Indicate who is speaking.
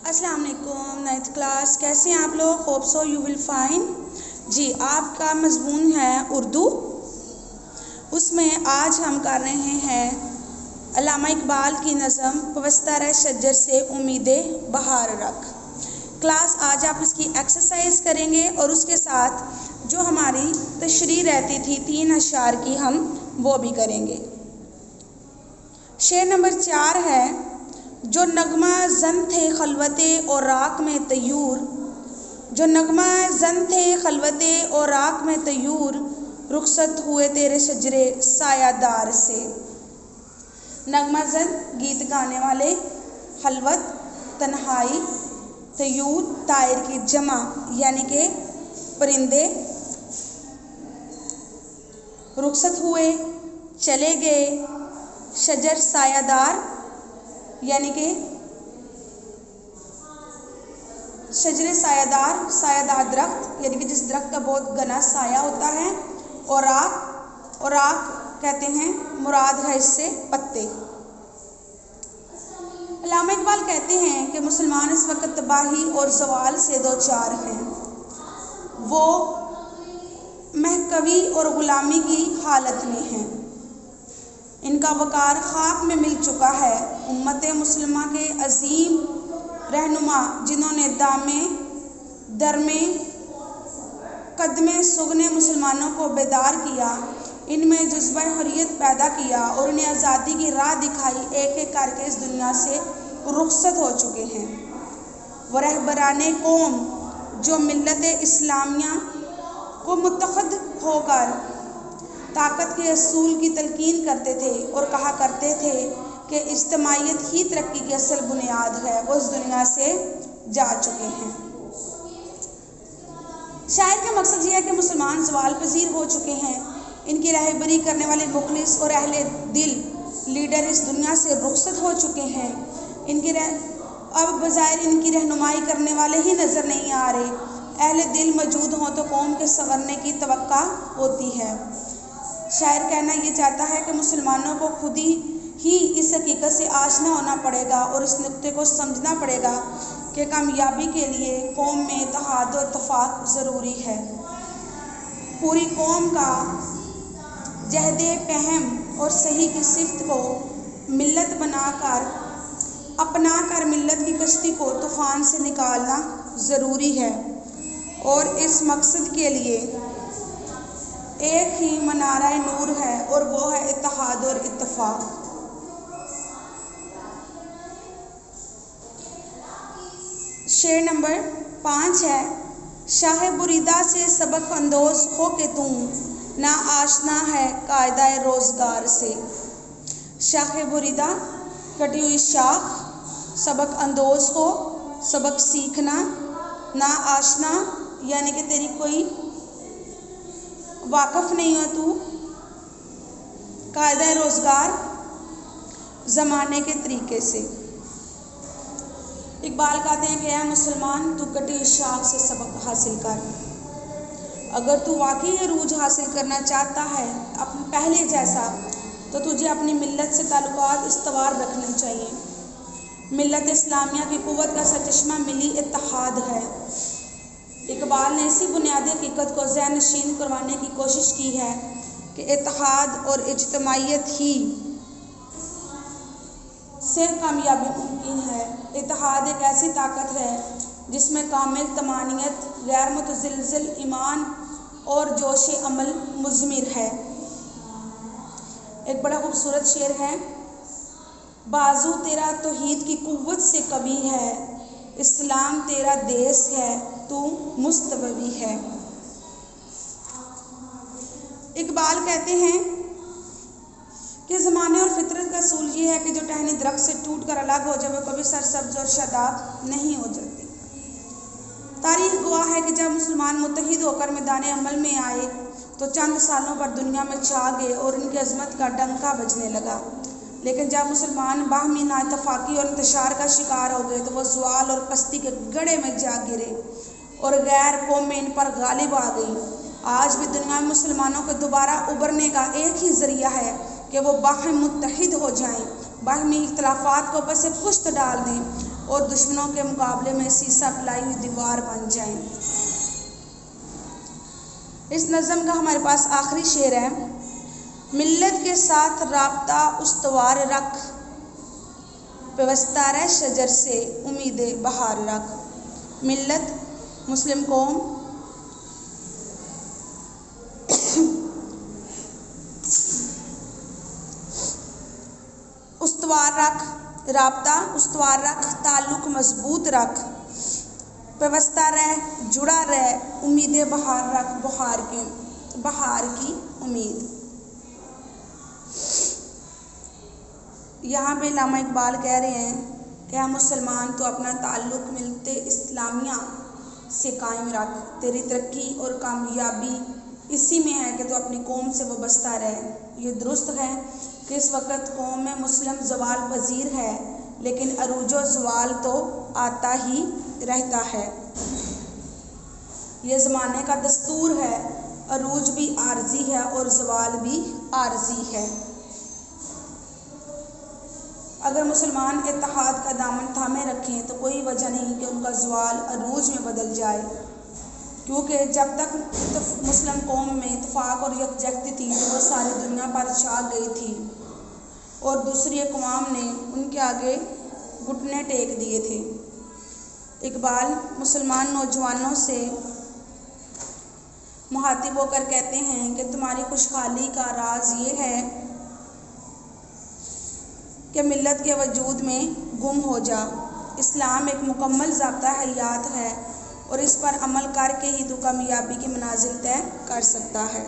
Speaker 1: السلام علیکم ninth class, کیسے ہیں آپ لوگ؟ Hope so you will fine. جی، آپ کا مضمون ہے اردو۔ اس میں آج ہم کر رہے ہیں علامہ اقبال کی نظم پوستر شجر سے امیدیں بہار رکھ۔ کلاس آج آپ اس کی ایکسرسائز کریں گے اور اس کے ساتھ جو ہماری تشریح رہتی تھی 3 اشعار کی ہم وہ بھی کریں گے۔ شعر نمبر 4 ہے: جو نغمہ زن تھے خلوت اور راک میں طیور، جو نغمہ زن تھے خلوت اور راک میں طیور، رخصت ہوئے تیرے شجرے سایہ دار سے۔ نغمہ زن گیت گانے والے، خلوت تنہائی، طیور طائر کی جمع یعنی کہ پرندے، رخصت ہوئے چلے گئے، شجر سایہ دار یعنی کہ شجر سایہ دار درخت یعنی کہ جس درخت کا بہت گھنا سایہ ہوتا ہے، اور راک کہتے ہیں مراد ہے اس سے پتے۔ علامہ اقبال کہتے ہیں کہ مسلمان اس وقت تباہی اور زوال سے دوچار ہیں۔ وہ محکوی اور غلامی کی حالت میں ہیں۔ ان کا وقار خاک میں مل چکا ہے۔ امت مسلمہ کے عظیم رہنما جنہوں نے درمے قدمے سگنے مسلمانوں کو بیدار کیا، ان میں جذبہ حریت پیدا کیا اور انہیں آزادی کی راہ دکھائی، ایک ایک کر کے اس دنیا سے رخصت ہو چکے ہیں۔ وہ رہبران قوم جو ملت اسلامیہ کو متحد ہو کر طاقت کے اصول کی تلقین کرتے تھے اور کہا کرتے تھے کہ اجتماعیت ہی ترقی کی اصل بنیاد ہے، وہ اس دنیا سے جا چکے ہیں۔ شاعر کا مقصد یہ ہے کہ مسلمان زوال پذیر ہو چکے ہیں، ان کی رہبری کرنے والے مخلص اور اہل دل لیڈر اس دنیا سے رخصت ہو چکے ہیں۔ اب بظاہر ان کی رہنمائی کرنے والے ہی نظر نہیں آ رہے۔ اہل دل موجود ہوں تو قوم کے سنورنے کی توقع ہوتی ہے۔ شاعر کہنا یہ چاہتا ہے کہ مسلمانوں کو خود ہی اس حقیقت سے آشنا ہونا پڑے گا اور اس نقطے کو سمجھنا پڑے گا کہ کامیابی کے لیے قوم میں اتحاد و اتفاق ضروری ہے۔ پوری قوم کا جہد پہم اور صحیح کی صفت کو ملت اپنا کر ملت کی کشتی کو طوفان سے نکالنا ضروری ہے، اور اس مقصد کے لیے ایک ہی منارہ نور ہے اور وہ ہے اتحاد اور اتفاق۔ شعر نمبر 5 ہے: شاہ بریدہ سے سبق اندوز ہو کہ تو نا آشنا ہے قاعدہ روزگار سے۔ شاہ بریدہ کٹی ہوئی شاخ، سبق اندوز ہو سبق سیکھنا، نا آشنا یعنی کہ تیری کوئی واقف نہیں ہو تو قاعدہ روزگار زمانے کے طریقے سے۔ اقبال کہتے ہیں کہ اے مسلمان، تو کٹی ہوئی شاخ سے سبق حاصل کر۔ اگر تو واقعی عروج حاصل کرنا چاہتا ہے اپنے پہلے جیسا، تو تجھے اپنی ملت سے تعلقات استوار رکھنے چاہیے۔ ملت اسلامیہ کی قوت کا سرچشمہ ملی اتحاد ہے۔ اقبال نے اسی بنیادی حقیقت کو ذہن نشین کروانے کی کوشش کی ہے کہ اتحاد اور اجتماعیت ہی سے کامیابی ممکن ہے۔ اتحاد ایک ایسی طاقت ہے جس میں کامل طمانینت، غیر متزلزل ایمان اور جوش عمل مضمر ہے۔ ایک بڑا خوبصورت شعر ہے: بازو تیرا توحید کی قوت سے قوی ہے، اسلام تیرا دیس ہے تو مستوی ہے۔ اقبال کہتے ہیں کہ زمانے اور فطرت کا اصول یہ ہے کہ جو ٹہنی درخت سے ٹوٹ کر الگ ہو جائے وہ کبھی سرسبز اور شاداب نہیں ہو جاتی۔ تاریخ گواہ ہے کہ جب مسلمان متحد ہو کر میدان عمل میں آئے تو چند سالوں پر دنیا میں چھا گئے اور ان کی عظمت کا ڈنکا بجنے لگا، لیکن جب مسلمان باہمی نااتفاقی اور انتشار کا شکار ہو گئے تو وہ زوال اور پستی کے گڑھے میں جا گرے اور غیر قومیں ان پر غالب آ گئی۔ آج بھی دنیا میں مسلمانوں کے دوبارہ ابھرنے کا ایک ہی ذریعہ ہے کہ وہ باہم متحد ہو جائیں، باہمی اختلافات کو پس پشت ڈال دیں اور دشمنوں کے مقابلے میں سیسا پلائی ہوئی دیوار بن جائیں۔ اس نظم کا ہمارے پاس آخری شعر ہے: ملت کے ساتھ رابطہ استوار رکھ، پیوستہ رہ شجر سے امید بہار رکھ۔ ملت مسلم قوم استوار رکھ، رابطہ استوار رکھ، تعلق مضبوط رکھ، پیوستہ رہ، جڑا رہ، امید بہار رکھ، بہار کی امید۔ یہاں پہ علامہ اقبال کہہ رہے ہیں کہ ہم مسلمان تو اپنا تعلق ملت اسلامیہ سے قائم رکھ، تیری ترقی اور کامیابی اسی میں ہے کہ تو اپنی قوم سے وابستہ رہے۔ یہ درست ہے کہ اس وقت قوم مسلم زوال پذیر ہے، لیکن عروج و زوال تو آتا ہی رہتا ہے، یہ زمانے کا دستور ہے۔ عروج بھی عارضی ہے اور زوال بھی عارضی ہے۔ اگر مسلمان اتحاد کا دامن تھامے رکھیں تو کوئی وجہ نہیں کہ ان کا زوال عروج میں بدل جائے، کیونکہ جب تک مسلم قوم میں اتفاق اور یکجہتی تھی تو وہ ساری دنیا پر چھا گئی تھی اور دوسری اقوام نے ان کے آگے گھٹنے ٹیک دیے تھے۔ اقبال مسلمان نوجوانوں سے مخاطب ہو کر کہتے ہیں کہ تمہاری خوشحالی کا راز یہ ہے کہ ملت کے وجود میں گم ہو جا۔ اسلام ایک مکمل ضابطہ حیات ہے اور اس پر عمل کر کے ہی تو کامیابی کی منازل طے کر سکتا ہے۔